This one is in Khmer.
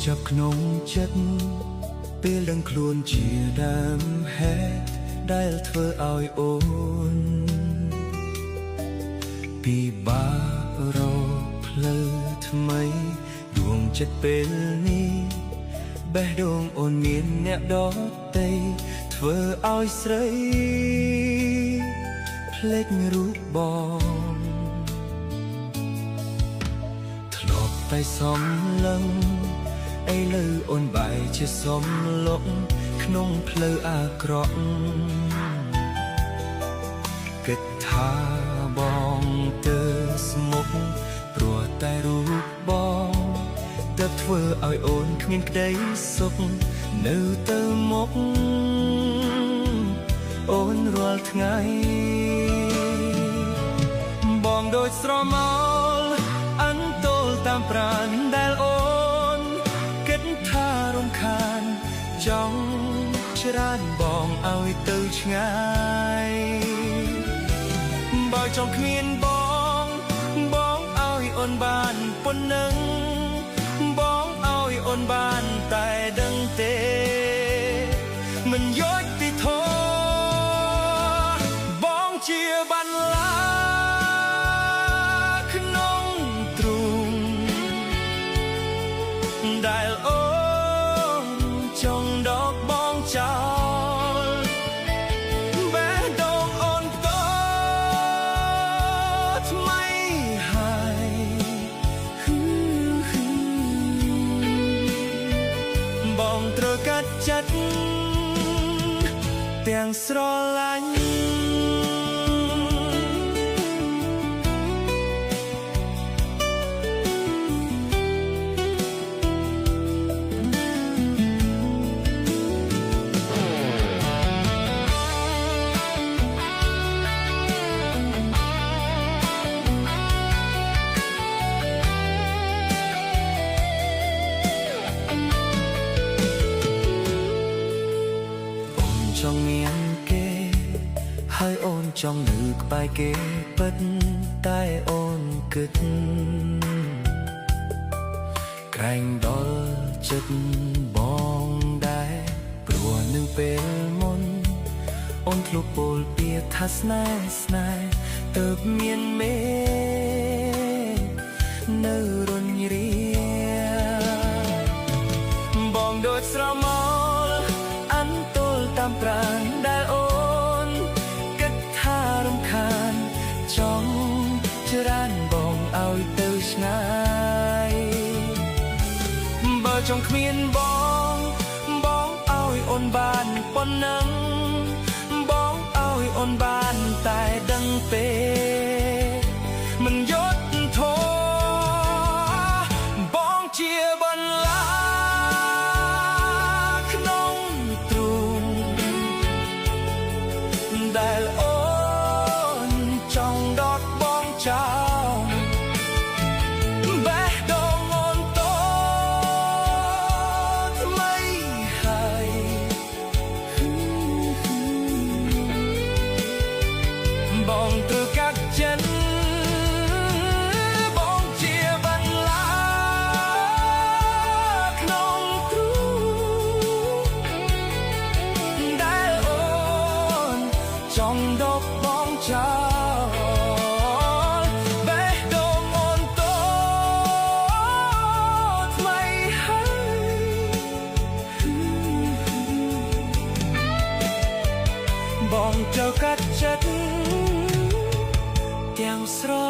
ចាប់ក្នុងចិត្តពេលដឹងខ្លួនជាដើមហេតុដែលធ្វើឲ្យអូនពិបាករកផ្លូវថ្មីដួងចិត្តពេលនេះបេះដូងអូនមានអ្នកដទៃធ្វើឲ្យស្រីភ្លេចរូបបងធ្លាប់តែសំឡឹងឥឡូវអូនបែរជាសំឡុកក្នុងផ្លូវអាក្រក់គិតថាបងទៅស្មុគព្រោះតែរូបបងទើបធ្វើឲ្យអូនគ្មានក្តីសុខនៅទៅមុខអូនរាល់ថ្ងៃបងដូចស្រមោលអន្ទោលតាមប្រាណដែលអូនគិតថារំខានចង់ច្រានបងឲ្យទៅឆ្ងាយបើចង់គ្មានបងបងឲ្យអូនបានប៉ុណ្ណឹងបងឲ្យអូនបានតែដឹងទេមិនយកទីធោបងជាបន្លាក្នុងទ្រូងដែលអូនចង់ដកបងចោលបេះដូងអូនតថ្មីហើយបងត្រូវកាត់ចិត្តទាំងស្រឡាញ់ចង់មានគេហើយអូនចង់នៅក្បែរគេពិតតែអូនគិតក្រែងដល់ចិត្តបងដែរព្រោះនឹងពេលមុនអូនធ្លាប់ពោលពាក្យថាស្នេហ៍ស្នេហ៍ទើបមានមេនៅរុញរាបងដូចស្រមោលអន្ទោលតាមប្រាណដែលអូនគិតថារំខានចង់ច្រានបងឲ្យទៅឆ្ងាយបើចង់គ្មានបងបងឲ្យអូនបានប៉ុណ្ណឹងបងឲ្យអូនបានតែដឹងទេមិនយុត្តិធម៌បងជាបន្លាក្នុងទ្រូងដែលអូនចង់ដកបងចោលបេះដូងអូនតថ្មីហើយបងត្រូវកាត់ចិត្តបងជាបន្លាក្នុងទ្រូងដែលអូនចង់ដកបងចោលបេះដូងអូនតថ្មីហើយបងត្រូវកាត់ចិត្តទាំងស្រ